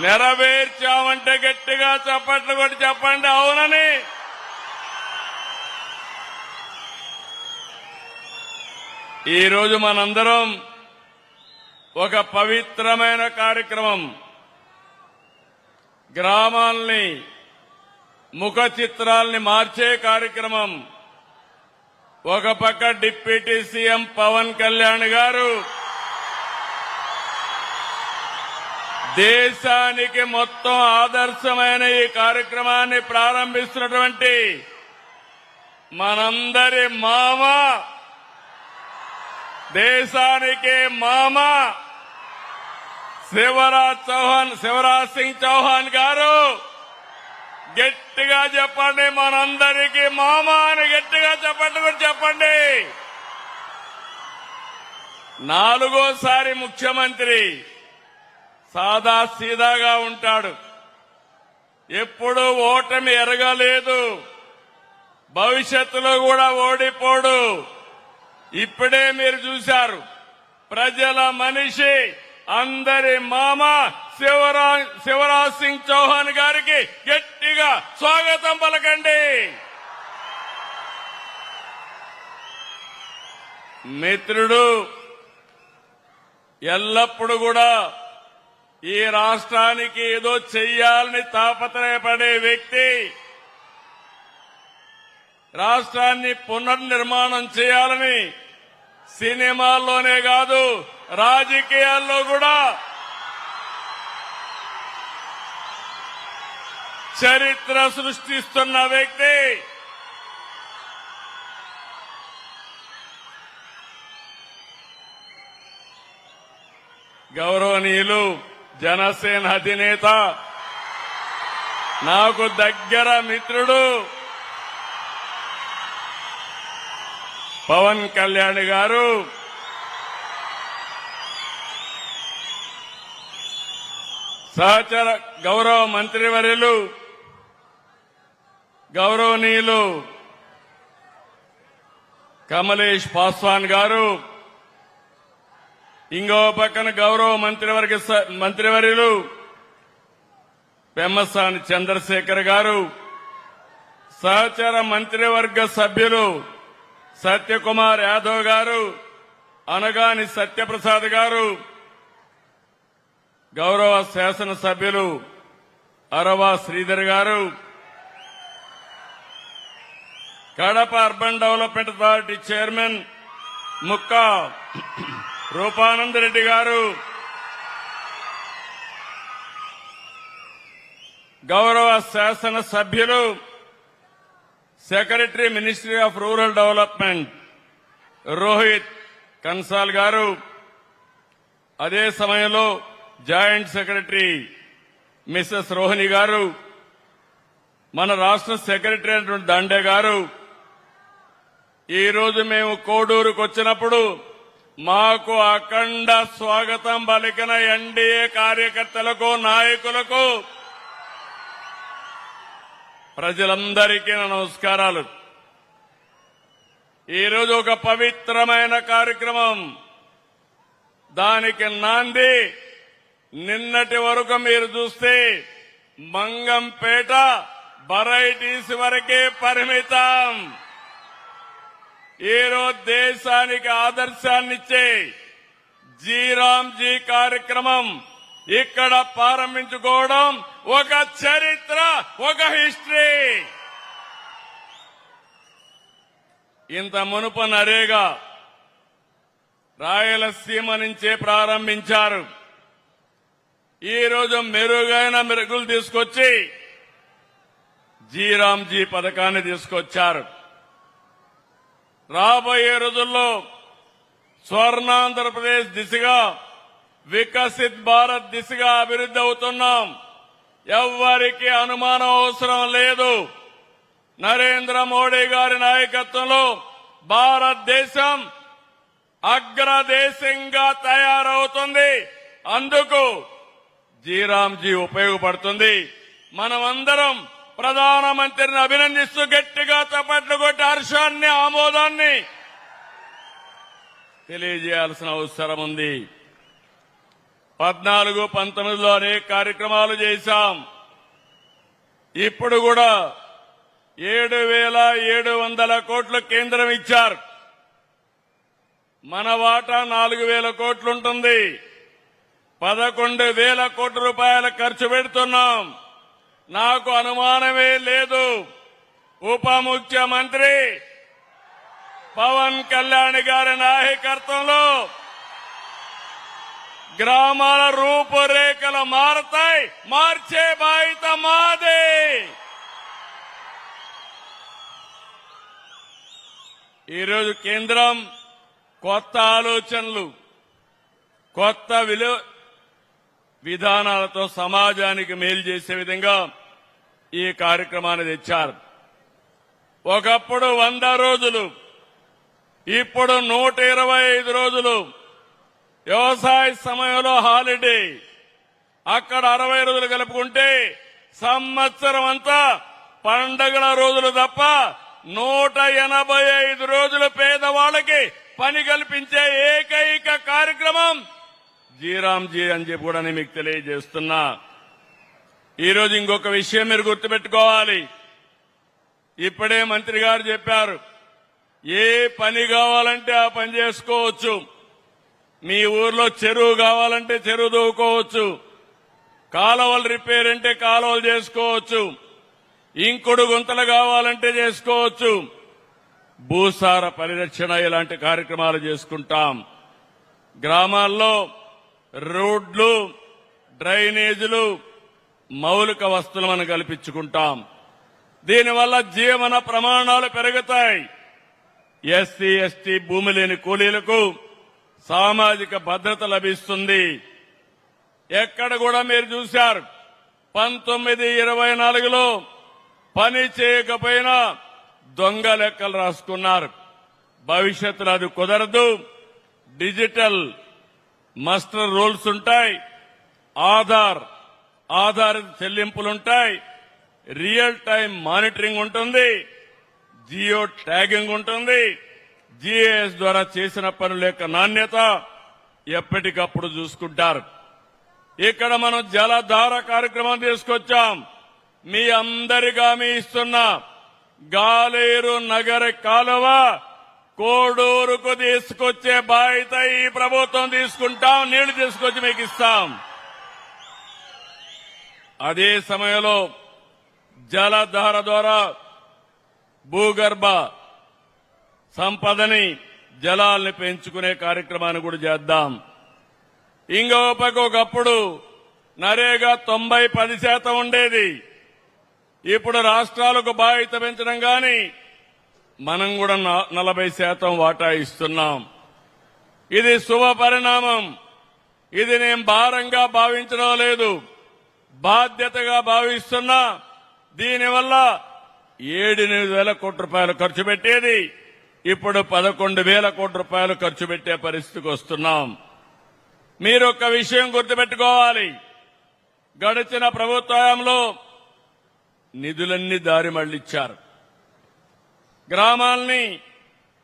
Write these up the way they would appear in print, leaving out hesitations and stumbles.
నెరవేర్చామంటే గట్టిగా చప్పట్లు కొట్టి చెప్పండి అవునని. ఈరోజు మనందరం ఒక పవిత్రమైన కార్యక్రమం, గ్రామాల్ని ముఖ చిత్రాల్ని మార్చే కార్యక్రమం. ఒక పక్క డిప్యూటీ సీఎం పవన్ కళ్యాణ్ గారు దేశానికి మొత్తం ఆదర్శమైన ఈ కార్యక్రమాన్ని ప్రారంభిస్తున్నటువంటి మనందరి మామ, దేశానికి మామ శివరాజ్ సింగ్ చౌహాన్ గారు గట్టిగా చెప్పండి, మనందరికీ మామ అని గట్టిగా చెప్పండి. 4వ ముఖ్యమంత్రి, సాదా సీదాగా ఉంటాడు, ఎప్పుడూ ఓటమి ఎరగలేదు, భవిష్యత్తులో కూడా ఓడిపోడు. ఇప్పుడే మీరు చూశారు, ప్రజల మనిషి, అందరి మామ శివరాజ్ సింగ్ చౌహాన్ గారికి గట్టిగా స్వాగతం పలకండి. మిత్రుడు ఎల్లప్పుడూ కూడా ఈ రాష్ట్రానికి ఏదో చెయ్యాలని తాపత్రయపడే వ్యక్తి, రాష్ట్రాన్ని పునర్నిర్మాణం చేయాలని సినిమాల్లోనే కాదు రాజకీయాల్లో కూడా చరిత్ర సృష్టిస్తున్న వ్యక్తి. గౌరవనీయులు జనసేన అధినేత, నాకు దగ్గర మిత్రుడు పవన్ కళ్యాణ్ గారు సహచర గౌరవ మంత్రివర్యులు గౌరవనీయులు కమలేష్ పాస్వాన్ గారు, ఇంకో పక్కన గౌరవ మంత్రివర్యులు పెమ్మసాని చంద్రశేఖర్ గారు, సహచర మంత్రివర్గ సభ్యులు సత్యకుమార్ యాదవ్ గారు, అనగాని సత్యప్రసాద్ గారు, గౌరవ శాసనసభ్యులు అరవా శ్రీధర్ గారు, Kadapa urban development authority chairman Mukka Rupananda Reddy గారు, గౌరవ శాసనసభ్యులు secretary ministry of rural development Rohit Kansal గారు, అదే సమయంలో జాయింట్ సెక్రటరీ మిసెస్ రోహిణి గారు, మన రాష్ట్ర సెక్రటరీ అయినటువంటి దండే గారు. ఈరోజు మేము కోడూరుకు వచ్చినప్పుడు మాకు అఖండ స్వాగతం పలికిన ఎన్డీఏ కార్యకర్తలకు, నాయకులకు, ప్రజలందరికీ నా నమస్కారాలు. ఈరోజు ఒక పవిత్రమైన కార్యక్రమం, దానికి నాంది నిన్నటి వరకు మీరు చూస్తే మంగంపేట వెరైటీస్ వరకే పరిమితం. ఈరోజు దేశానికి ఆదర్శాన్నిచ్చే జీరాంజీ కార్యక్రమం ఇక్కడ ప్రారంభించుకోవడం ఒక చరిత్ర, ఒక హిస్టరీ. ఇంత మునుపు నరేగా రాయలసీమ నుంచే ప్రారంభించారు. ఈరోజు మెరుగైన మెరుగులు తీసుకొచ్చి జీరాంజీ పథకాన్ని తీసుకొచ్చారు. రాబోయే రోజుల్లో స్వర్ణాంధ్రప్రదేశ్ దిశగా, వికసిత్ భారత్ దిశగా అభివృద్ధి అవుతున్నాం. ఎవ్వరికీ అనుమానం అవసరం లేదు. నరేంద్ర మోడీ గారి నాయకత్వంలో భారతదేశం అగ్రదేశంగా తయారవుతుంది. అందుకు జీరాంజీ ఉపయోగపడుతుంది. మనమందరం ప్రధానమంత్రిని అభినందిస్తూ గట్టిగా చప్పట్లు కొట్టి హర్షాన్ని, ఆమోదాన్ని తెలియజేయాల్సిన అవసరం ఉంది. 14, 19లో అనేక కార్యక్రమాలు చేశాం. ఇప్పుడు కూడా 7,700 కోట్లు కేంద్రం ఇచ్చారు. మన వాటా 4,000 కోట్లుంటుంది. 11,000 కోట్ల రూపాయల ఖర్చు పెడుతున్నాం. నాకు అనుమానమే లేదు, ఉప ముఖ్యమంత్రి పవన్ కళ్యాణ్ గారి నాయకత్వంలో గ్రామాల రూపురేఖలు మారతాయి. మార్చే బాధ్యత మాదే. ఈరోజు కేంద్రం కొత్త ఆలోచనలు, కొత్త విధానాలతో సమాజానికి మేలు చేసే విధంగా ఈ కార్యక్రమాన్ని తెచ్చారు. ఒకప్పుడు 100 రోజులు, ఇప్పుడు 125 రోజులు. వ్యవసాయ సమయంలో హాలిడే, అక్కడ 60 రోజులు కలుపుకుంటే సంవత్సరం అంతా పండగల రోజులు తప్ప 185 రోజులు పేదవాళ్ళకి పని కల్పించే ఏకైక కార్యక్రమం జీరాంజీ అని చెప్పి కూడా నేను మీకు తెలియజేస్తున్నా. ఈరోజు ఇంకొక విషయం మీరు గుర్తుపెట్టుకోవాలి. ఇప్పుడే మంత్రి గారు చెప్పారు, ఏ పని కావాలంటే ఆ పని చేసుకోవచ్చు. మీ ఊర్లో చెరువు కావాలంటే చెరువు దూకోవచ్చు, కాలువలు రిపేర్ అంటే కాలువలు చేసుకోవచ్చు, ఇంకుడు గుంతలు కావాలంటే చేసుకోవచ్చు, భూసార పరిరక్షణ ఇలాంటి కార్యక్రమాలు చేసుకుంటాం. గ్రామాల్లో రోడ్లు, డ్రైనేజీలు, మౌలిక వస్తువులు మనం కల్పించుకుంటాం. దీనివల్ల జీవన ప్రమాణాలు పెరుగుతాయి. ఎస్సీ, ఎస్టీ భూమి లేని కూలీలకు సామాజిక భద్రత లభిస్తుంది. ఎక్కడ కూడా మీరు చూశారు, 1924లో పని చేయకపోయినా దొంగ లెక్కలు రాసుకున్నారు. భవిష్యత్తులో అది కుదరదు. డిజిటల్ మస్టర్ రూల్స్ ఉంటాయి, ఆధారిత చెల్లింపులుంటాయి, రియల్ టైం మానిటరింగ్ ఉంటుంది, జియో ట్యాగింగ్ ఉంటుంది. జీఏఎస్ ద్వారా చేసిన పనుల యొక్క నాణ్యత ఎప్పటికప్పుడు చూసుకుంటారు. ఇక్కడ మనం జలధార కార్యక్రమం తీసుకొచ్చాం. మీ అందరికీ హామీ ఇస్తున్నా, గాలేరు నగర కాలువ కోడూరుకు తీసుకొచ్చే బాధ్యత ఈ ప్రభుత్వం తీసుకుంటాం. నీళ్లు తీసుకొచ్చి మీకు ఇస్తాం. అదే సమయంలో జలధార ద్వారా భూగర్భ సంపదని, జలాల్ని పెంచుకునే కార్యక్రమాన్ని కూడా చేద్దాం. ఇంకో పక్క ఒకప్పుడు నరేగా 90-10% ఉండేది. ఇప్పుడు రాష్ట్రాలకు బాధ్యత పెంచడం గాని మనం కూడా 40% వాటా ఇస్తున్నాం. ఇది శుభ పరిణామం. ఇది నేను భారంగా భావించడం లేదు, బాధ్యతగా భావిస్తున్నా. దీనివల్ల 7,000 కోట్ల రూపాయలు ఖర్చు పెట్టేది ఇప్పుడు 11,000 కోట్ల రూపాయలు ఖర్చు పెట్టే పరిస్థితికి వస్తున్నాం. మీరు ఒక విషయం గుర్తుపెట్టుకోవాలి, గడిచిన ప్రభుత్వంలో నిధులన్నీ దారి మళ్లించారు, గ్రామాల్ని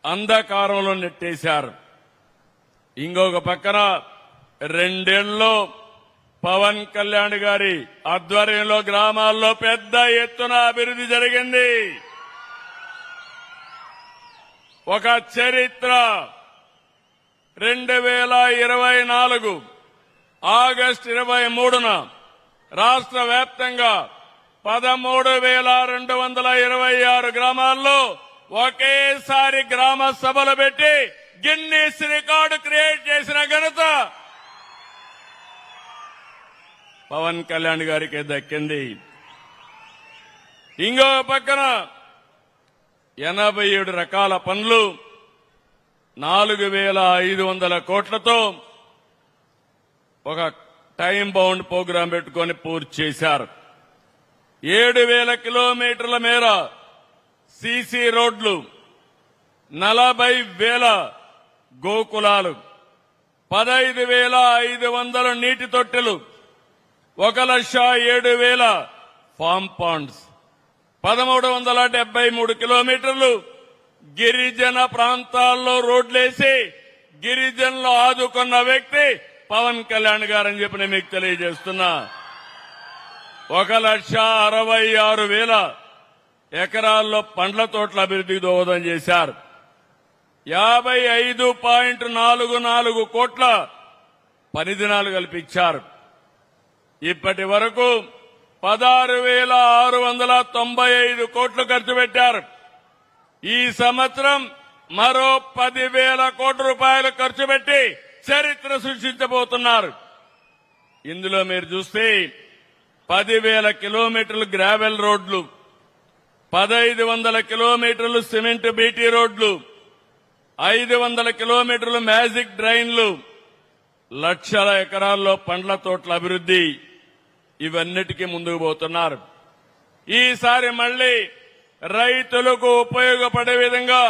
అంధకారంలో నెట్టేశారు. ఇంకొక పక్కన 2 ఏళ్లలో పవన్ కళ్యాణ్ గారి ఆధ్వర్యంలో గ్రామాల్లో పెద్ద ఎత్తున అభివృద్ధి జరిగింది. ఒక చరిత్ర. 2024 ఆగస్టు 23న రాష్ట్ర వ్యాప్తంగా 13,226 గ్రామాల్లో ఒకేసారి గ్రామ సభలు పెట్టి గిన్నీస్ రికార్డు క్రియేట్ చేసిన ఘనత పవన్ కళ్యాణ్ గారికి దక్కింది. ఇంకో పక్కన 87 రకాల పనులు 4,500 కోట్లతో ఒక టైం బౌండ్ ప్రోగ్రాం పెట్టుకొని పూర్తి చేశారు. 7,000 కిలోమీటర్ల మేర సీసీ రోడ్లు, 40,000 గోకులాలు, 15,500 నీటి తొట్టెలు, 1,07,000 ఫామ్ పాండ్స్, 1,373 కిలోమీటర్లు గిరిజన ప్రాంతాల్లో రోడ్లేసి గిరిజనులు ఆదుకున్న వ్యక్తి పవన్ కళ్యాణ్ గారని చెప్పి నేను మీకు తెలియజేస్తున్నా. 1,66,000 ఎకరాల్లో పండ్ల తోటల అభివృద్ధికి దోహదం చేశారు. 55.44 కోట్ల పని దినాలు కల్పించారు. ఇప్పటి వరకు 16,695 కోట్లు ఖర్చు పెట్టారు. ఈ సంవత్సరం మరో 10,000 కోట్ల రూపాయలు ఖర్చు పెట్టి చరిత్ర సృష్టించబోతున్నారు. ఇందులో మీరు చూస్తే 10,000 కిలోమీటర్లు గ్రావెల్ రోడ్లు, 1,500 కిలోమీటర్లు సిమెంట్ బీటీ రోడ్లు, 500 కిలోమీటర్లు మ్యాజిక్ డ్రైన్లు, లక్షల ఎకరాల్లో పండ్ల తోటల అభివృద్ధి, ఇవన్నిటికీ ముందుకు పోతున్నారు. ఈసారి మళ్లీ రైతులకు ఉపయోగపడే విధంగా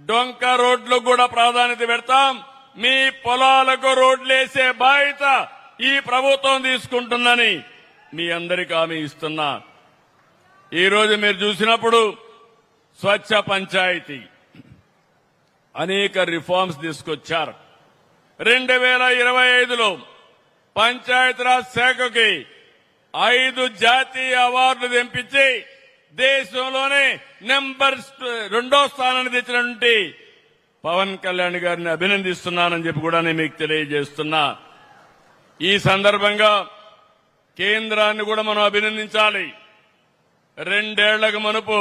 డొంక రోడ్లకు కూడా ప్రాధాన్యత పెడతాం. మీ పొలాలకు రోడ్లేసే బాధ్యత ఈ ప్రభుత్వం తీసుకుంటుందని మీ అందరికీ హామీ ఇస్తున్నా. ఈ రోజు మీరు చూసినప్పుడు స్వచ్ఛ పంచాయతీ అనేక రిఫార్మ్స్ తీసుకొచ్చారు. 2025లో పంచాయతీరాజ్ శాఖకి 5 జాతీయ అవార్డులు తెంపించి దేశంలోనే నెంబర్ 2వ స్థానాన్ని తెచ్చినటువంటి పవన్ కళ్యాణ్ గారిని అభినందిస్తున్నానని చెప్పి కూడా నేను మీకు తెలియజేస్తున్నా. ఈ సందర్భంగా కేంద్రాన్ని కూడా మనం అభినందించాలి. 2 ఏళ్లకు మునుపు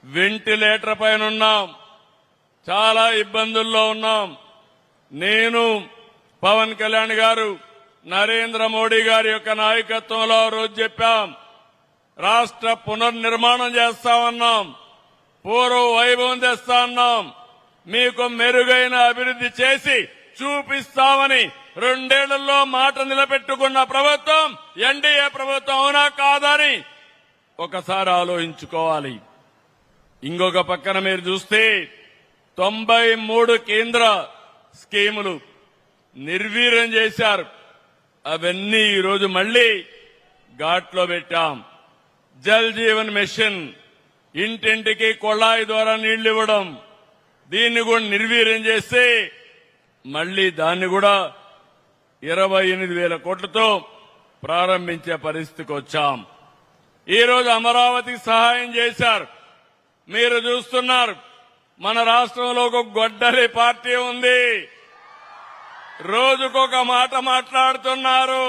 వెంటిలేటర్ పైన ఉన్నాం, చాలా ఇబ్బందుల్లో ఉన్నాం. నేను, పవన్ కళ్యాణ్ గారు, నరేంద్ర మోడీ గారి యొక్క నాయకత్వంలో ఆ రోజు చెప్పాం, రాష్ట్ర పునర్నిర్మాణం చేస్తామన్నాం, పూర్వ వైభవం తెస్తామన్నాం, మీకు మెరుగైన అభివృద్ధి చేసి చూపిస్తామని 2 ఏళ్లలో మాట నిలబెట్టుకున్న ప్రభుత్వం ఎన్డీఏ ప్రభుత్వం అవునా కాదని ఒకసారి ఆలోచించుకోవాలి. ఇంకొక పక్కన మీరు చూస్తే 93 కేంద్ర స్కీములు నిర్వీర్యం చేశారు. అవన్నీ ఈరోజు మళ్లీ ఘాట్లో పెట్టాం. జల్ జీవన్ మిషన్, ఇంటింటికి కొళాయి ద్వారా నీళ్లు ఇవ్వడం, దీన్ని కూడా నిర్వీర్యం చేస్తే మళ్లీ దాన్ని కూడా 28,000 కోట్లతో ప్రారంభించే పరిస్థితికి వచ్చాం. ఈ రోజు అమరావతికి సహాయం చేశారు. మీరు చూస్తున్నారు, మన రాష్ట్రంలో ఒక గొడ్డలి పార్టీ ఉంది. రోజుకొక మాట మాట్లాడుతున్నారు.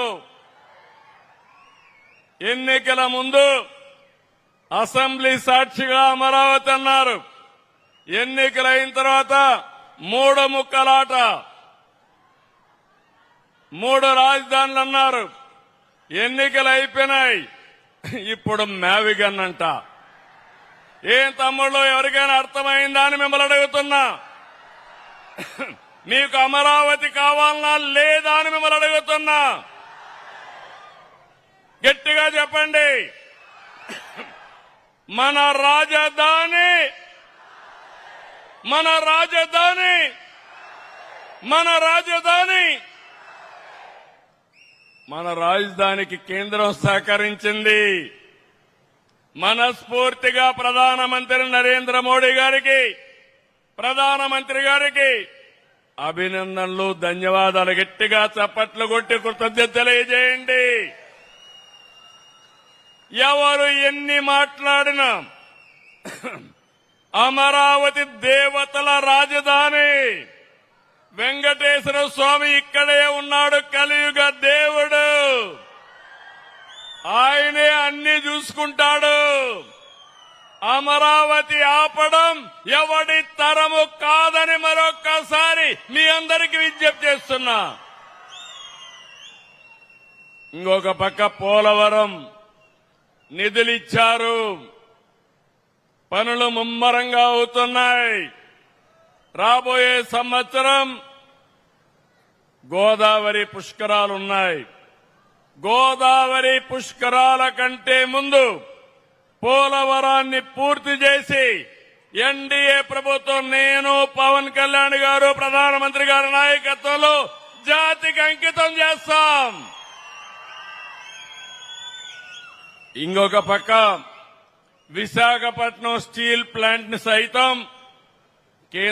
ఎన్నికల ముందు అసెంబ్లీ సాక్షిగా అమరావతి అన్నారు. ఎన్నికలైన తర్వాత 3 ముక్కలాట, 3 రాజధానులు అన్నారు. ఎన్నికలు అయిపోయినాయి, ఇప్పుడు మ్యావిగన్ అంట. ఏం తమ్ముళ్ళు, ఎవరికైనా అర్థమైందా అని మిమ్మల్ని అడుగుతున్నా. మీకు అమరావతి కావాలన్నా లేదా అని మిమ్మల్ని అడుగుతున్నా. గట్టిగా చెప్పండి. మన రాజధాని, మన రాజధాని, మన రాజధాని, మన రాజధానికి కేంద్రం సహకరించింది. మనస్ఫూర్తిగా ప్రధానమంత్రి నరేంద్ర మోడీ గారికి, ప్రధానమంత్రి గారికి అభినందనలు, ధన్యవాదాలు. గట్టిగా చప్పట్లు కొట్టి కృతజ్ఞత తెలియజేయండి. ఎవరు ఎన్ని మాట్లాడినా అమరావతి దేవతల రాజధాని. వెంకటేశ్వర స్వామి ఇక్కడే ఉన్నాడు, కలియుగ దేవుడు. ఆయనే అన్ని చూసుకుంటాడు. అమరావతి ఆపడం ఎవడి తరము కాదని మరొక్కసారి మీ అందరికీ విజ్ఞప్తి చేస్తున్నా. ఇంకొక పక్క పోలవరం నిధులిచ్చారు, పనులు ముమ్మరంగా అవుతున్నాయి. రాబోయే సంవత్సరం గోదావరి పుష్కరాలున్నాయి. గోదావరి పుష్కరాల కంటే ముందు పోలవరాన్ని పూర్తి చేసి ఎన్డీఏ ప్రభుత్వం, నేను, పవన్ కళ్యాణ్ గారు, ప్రధానమంత్రి గారి నాయకత్వంలో జాతికి అంకితం చేస్తాం. ఇంకొక పక్క విశాఖపట్నం స్టీల్ ప్లాంట్ ని సైతం